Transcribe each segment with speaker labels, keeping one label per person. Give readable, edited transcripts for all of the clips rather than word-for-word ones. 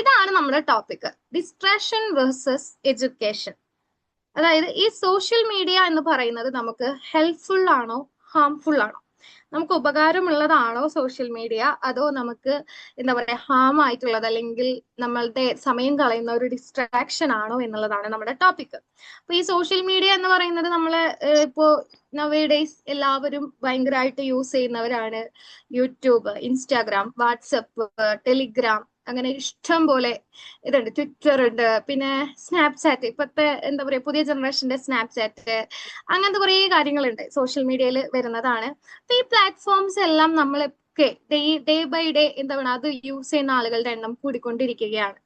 Speaker 1: ഇതാണ് നമ്മുടെ topic, distraction versus education. അതായത് ഈ സോഷ്യൽ മീഡിയ എന്ന് പറയുന്നത് നമുക്ക് ഹെൽപ്ഫുൾ ആണോ ഹാംഫുൾ ആണോ, നമുക്ക് ഉപകാരമുള്ളതാണോ സോഷ്യൽ മീഡിയ, അതോ നമുക്ക് എന്താ പറയാ ഹാം ആയിട്ടുള്ളത് അല്ലെങ്കിൽ നമ്മളുടെ സമയം കളയുന്ന ഒരു ഡിസ്ട്രാക്ഷൻ ആണോ എന്നുള്ളതാണ് നമ്മുടെ ടോപ്പിക്. അപ്പൊ ഈ സോഷ്യൽ മീഡിയ എന്ന് പറയുന്നത് നമ്മള് ഇപ്പോ നവഡേയ്സ് എല്ലാവരും ഭയങ്കരമായിട്ട് യൂസ് ചെയ്യുന്നവരാണ്. യൂട്യൂബ്, ഇൻസ്റ്റാഗ്രാം, വാട്സപ്പ്, ടെലിഗ്രാം, അങ്ങനെ ഇഷ്ടം പോലെ ഇതുണ്ട്. ട്വിറ്റർ ഉണ്ട്, പിന്നെ സ്നാപ്ചാറ്റ്, ഇപ്പത്തെ എന്താ പറയാ പുതിയ ജനറേഷന്റെ സ്നാപ്ചാറ്റ്, അങ്ങനത്തെ കുറെ കാര്യങ്ങളുണ്ട് സോഷ്യൽ മീഡിയയിൽ വരുന്നതാണ്. അപ്പൊ ഈ പ്ലാറ്റ്ഫോംസ് എല്ലാം നമ്മളൊക്കെ ഡേ ബൈ ഡേ എന്താ പറയുക അത് യൂസ് ചെയ്യുന്ന ആളുകളുടെ എണ്ണം കൂടിക്കൊണ്ടിരിക്കുകയാണ്.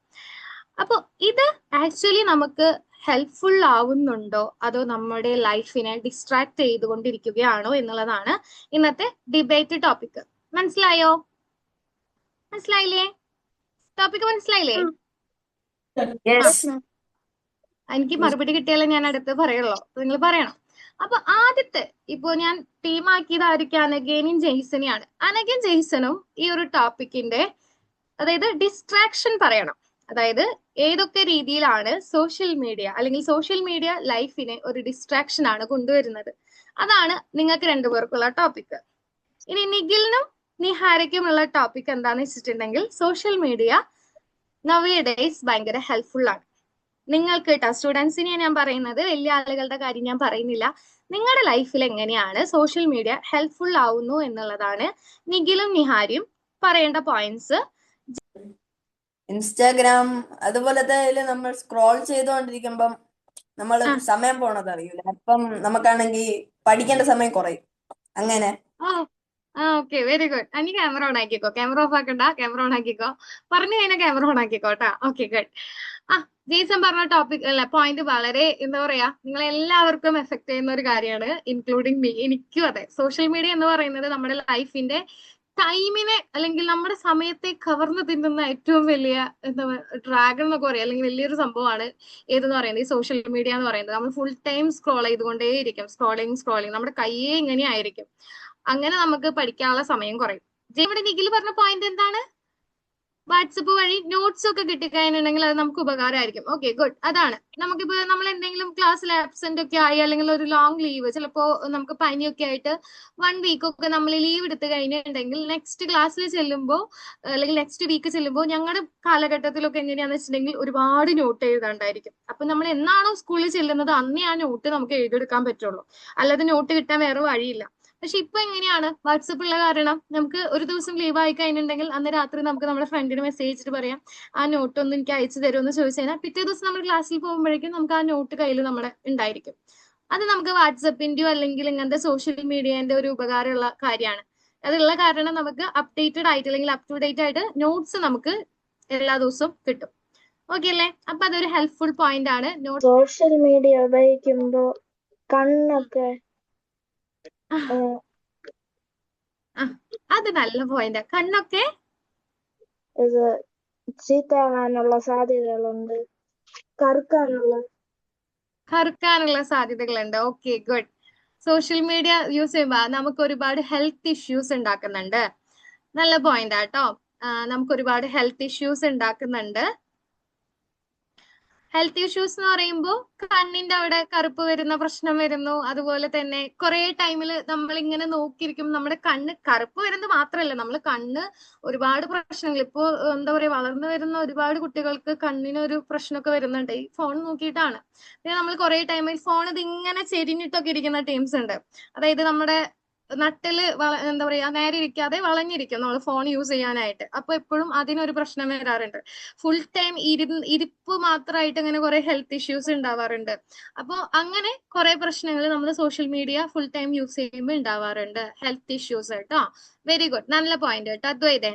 Speaker 1: അപ്പൊ ഇത് ആക്ച്വലി നമുക്ക് ഹെൽപ്ഫുൾ ആവുന്നുണ്ടോ അതോ നമ്മുടെ ലൈഫിനെ ഡിസ്ട്രാക്ട് ചെയ്തുകൊണ്ടിരിക്കുകയാണോ എന്നുള്ളതാണ് ഇന്നത്തെ ഡിബേറ്റ് ടോപ്പിക്. മനസ്സിലായോ? മനസ്സിലായില്ലേ? ടോപ്പിക് മനസ്സിലായില്ലേ? എനിക്ക് മറുപടി കിട്ടിയാലേ ഞാൻ അടുത്ത് പറയുള്ളൂ, നിങ്ങൾ പറയണം. അപ്പൊ ആദ്യത്തെ ഇപ്പോ ഞാൻ ടീമാക്കിയത് ആയിരിക്കും അനഘേനും ജെയ്സനെയാണ്. അനഘയും ജെയ്സനും ഈ ഒരു ടോപ്പിക്കിന്റെ അതായത് ഡിസ്ട്രാക്ഷൻ പറയണം. അതായത് ഏതൊക്കെ രീതിയിലാണ് സോഷ്യൽ മീഡിയ അല്ലെങ്കിൽ സോഷ്യൽ മീഡിയ ലൈഫിനെ ഒരു ഡിസ്ട്രാക്ഷൻ ആണ് കൊണ്ടുവരുന്നത്, അതാണ് നിങ്ങൾക്ക് രണ്ടുപേർക്കുള്ള ടോപ്പിക്. ഇനി നിഖിലിനും നിഹാരയ്ക്കുമുള്ള ടോപ്പിക് എന്താന്ന് വെച്ചിട്ടുണ്ടെങ്കിൽ സോഷ്യൽ മീഡിയ നവഡേയ്സ് ഭയങ്കര ഹെൽപ്ഫുൾ ആണ്. നിങ്ങൾക്ക് കേട്ടോ സ്റ്റുഡൻസിനെ ഞാൻ പറയുന്നത്, വലിയ ആളുകളുടെ കാര്യം ഞാൻ പറയുന്നില്ല. നിങ്ങളുടെ ലൈഫിൽ എങ്ങനെയാണ് സോഷ്യൽ മീഡിയ ഹെൽപ്ഫുൾ ആവുന്നു എന്നുള്ളതാണ് നിഖിലും നിഹാരിയും പറയേണ്ട പോയിന്റ്സ്.
Speaker 2: ഇൻസ്റ്റാഗ്രാം അതുപോലത്തെ നമ്മൾ സ്ക്രോൾ ചെയ്തുകൊണ്ടിരിക്കുമ്പം നമ്മൾ സമയം പോണത് അറിയില്ല. അപ്പം നമുക്കാണെങ്കിൽ പഠിക്കേണ്ട സമയം കുറയും. അങ്ങനെ
Speaker 1: okay, very good. Ani camera on ആക്കിക്കോ, ക്യാമറ ഓഫ് ആക്കണ്ട, ക്യാമറ ഓൺ ആക്കിക്കോ. പറഞ്ഞു കഴിഞ്ഞാൽ ക്യാമറ ഓൺ ആക്കിക്കോ കേട്ടാ. Okay, good. ജെയ്സൺ പറഞ്ഞ ടോപ്പിക് അല്ല പോയിന്റ് വളരെ എന്താ പറയാ നിങ്ങൾ എല്ലാവർക്കും എഫക്ട് ചെയ്യുന്ന ഒരു കാര്യമാണ്, ഇൻക്ലൂഡിങ് മീ. എനിക്കും അതെ. സോഷ്യൽ മീഡിയ എന്ന് പറയുന്നത് നമ്മുടെ ലൈഫിന്റെ ടൈമിനെ അല്ലെങ്കിൽ നമ്മുടെ സമയത്തെ കവർന്ന് തിന്നുന്ന ഏറ്റവും വലിയ എന്താ ഡ്രാഗൺ എന്നൊക്കെ പറയാം, അല്ലെങ്കിൽ വലിയൊരു സംഭവമാണ് ഏതെന്ന് പറയുന്നത് ഈ സോഷ്യൽ മീഡിയ എന്ന് പറയുന്നത്. നമ്മൾ ഫുൾ ടൈം സ്ക്രോൾ ചെയ്തുകൊണ്ടേയിരിക്കും, സ്ക്രോളിങ് നമ്മുടെ കയ്യേ ഇങ്ങനെയായിരിക്കും. അങ്ങനെ നമുക്ക് പഠിക്കാനുള്ള സമയം കുറയും. ഇവിടെ നിഖിൽ പറഞ്ഞ പോയിന്റ് എന്താണ്? വാട്സപ്പ് വഴി നോട്ട്സ് ഒക്കെ കിട്ടിക്കഴിഞ്ഞിട്ടുണ്ടെങ്കിൽ അത് നമുക്ക് ഉപകാരമായിരിക്കും. Okay, good. അതാണ് നമുക്കിപ്പോ നമ്മൾ എന്തെങ്കിലും ക്ലാസ്സിൽ ആബ്സെന്റ് ഒക്കെ ആയി അല്ലെങ്കിൽ ഒരു ലോങ് ലീവ്, ചിലപ്പോ നമുക്ക് പനിയൊക്കെ ആയിട്ട് 1 വീക്ക് ഒക്കെ നമ്മൾ ലീവ് എടുത്തു കഴിഞ്ഞിട്ടുണ്ടെങ്കിൽ നെക്സ്റ്റ് ക്ലാസ്സിൽ ചെല്ലുമ്പോൾ അല്ലെങ്കിൽ നെക്സ്റ്റ് വീക്ക് ചെല്ലുമ്പോൾ ഞങ്ങളുടെ കാലഘട്ടത്തിലൊക്കെ എങ്ങനെയാന്ന് വെച്ചിട്ടുണ്ടെങ്കിൽ ഒരുപാട് നോട്ട് എഴുതാണ്ടായിരിക്കും. അപ്പൊ നമ്മൾ എന്നാണോ സ്കൂളിൽ ചെല്ലുന്നത് അന്നേ ആ നോട്ട് നമുക്ക് എഴുതിയെടുക്കാൻ പറ്റുള്ളൂ, അല്ലാതെ നോട്ട് കിട്ടാൻ വേറെ വഴിയില്ല. പക്ഷെ ഇപ്പൊ എങ്ങനെയാണ്, വാട്സപ്പ് ഉള്ള കാരണം നമുക്ക് ഒരു ദിവസം ലീവ് ആയി കഴിഞ്ഞിട്ടുണ്ടെങ്കിൽ അന്ന് രാത്രി നമുക്ക് നമ്മുടെ ഫ്രണ്ടിന് മെസ്സേജ് ചെയ്തിട്ട് പറയാം ആ നോട്ട് ഒന്ന് എനിക്ക് അയച്ചു തരുമെന്ന് ചോദിച്ചു കഴിഞ്ഞാൽ പിറ്റേ ദിവസം നമ്മൾ ക്ലാസ്സിൽ പോകുമ്പോഴേക്കും നമുക്ക് ആ നോട്ട് കയ്യിൽ നമ്മുടെ ഉണ്ടായിരിക്കും. അത് നമുക്ക് വാട്സപ്പിന്റെയോ അല്ലെങ്കിൽ ഇങ്ങനത്തെ സോഷ്യൽ മീഡിയന്റെ ഒരു ഉപകാരമുള്ള കാര്യമാണ്. അതുള്ള കാരണം നമുക്ക് അപ്ഡേറ്റഡ് ആയിട്ട് അല്ലെങ്കിൽ അപ് ടു ഡേറ്റ് ആയിട്ട് നോട്ട്സ് നമുക്ക് എല്ലാ ദിവസവും കിട്ടും. ഓക്കെ അല്ലേ? അപ്പൊ അതൊരു ഹെൽപ്ഫുൾ പോയിന്റ് ആണ്.
Speaker 3: സോഷ്യൽ മീഡിയ ഉപയോഗിക്കുമ്പോ കണ്ണൊക്കെ
Speaker 1: അത് നല്ല പോയിന്റ്. കണ്ണൊക്കെ
Speaker 3: ഇത് ചീത്തയാകാനുള്ള സാധ്യതകളുണ്ട്,
Speaker 1: കറുക്കാനുള്ള സാധ്യതകളുണ്ട്. Okay, good. Social media use ചെയ്യുമ്പോൾ നമുക്ക് ഒരുപാട് ഹെൽത്ത് ഇഷ്യൂസ് ഉണ്ടാക്കുന്നുണ്ട്. നല്ല പോയിന്റ് ആട്ടോ. നമുക്ക് ഒരുപാട് ഹെൽത്ത് ഇഷ്യൂസ് ഉണ്ടാക്കുന്നുണ്ട്. ഹെൽത്ത് ഇഷ്യൂസ് എന്ന് പറയുമ്പോൾ കണ്ണിന്റെ അവിടെ കറുപ്പ് വരുന്ന പ്രശ്നം വരുന്നു. അതുപോലെ തന്നെ കുറെ ടൈമിൽ നമ്മൾ ഇങ്ങനെ നോക്കിയിരിക്കും, നമ്മുടെ കണ്ണ് കറുപ്പ് വരുന്നത് മാത്രമല്ല, നമ്മൾ കണ്ണ് ഒരുപാട് പ്രശ്നങ്ങൾ ഇപ്പോ എന്താ പറയാ വളർന്നു വരുന്ന ഒരുപാട് കുട്ടികൾക്ക് കണ്ണിനൊരു പ്രശ്നമൊക്കെ വരുന്നുണ്ട് ഈ ഫോൺ നോക്കിയിട്ടാണ്. പിന്നെ നമ്മൾ കുറെ ടൈം ഫോൺ ഇതിങ്ങനെ ചെരിഞ്ഞിട്ടൊക്കെ ഇരിക്കുന്ന ടീംസ് ഉണ്ട്. അതായത് നമ്മുടെ നട്ടില് എന്താ പറയാ നേരെ ഇരിക്കാതെ വളഞ്ഞിരിക്കും നമ്മൾ ഫോൺ യൂസ് ചെയ്യാനായിട്ട്. അപ്പൊ എപ്പോഴും അതിനൊരു പ്രശ്നം വരാറുണ്ട്. ഫുൾ ടൈം ഇരിപ്പ് മാത്രമായിട്ട് അങ്ങനെ കുറെ ഹെൽത്ത് ഇഷ്യൂസ് ഉണ്ടാവാറുണ്ട്. അപ്പൊ അങ്ങനെ കുറെ പ്രശ്നങ്ങൾ നമ്മൾ social media full time use ചെയ്യുമ്പോൾ ഉണ്ടാവാറുണ്ട്, ഹെൽത്ത് ഇഷ്യൂസ് കേട്ടോ. വെരി ഗുഡ്, നല്ല പോയിന്റ് കേട്ടോ അദ്വൈതേ.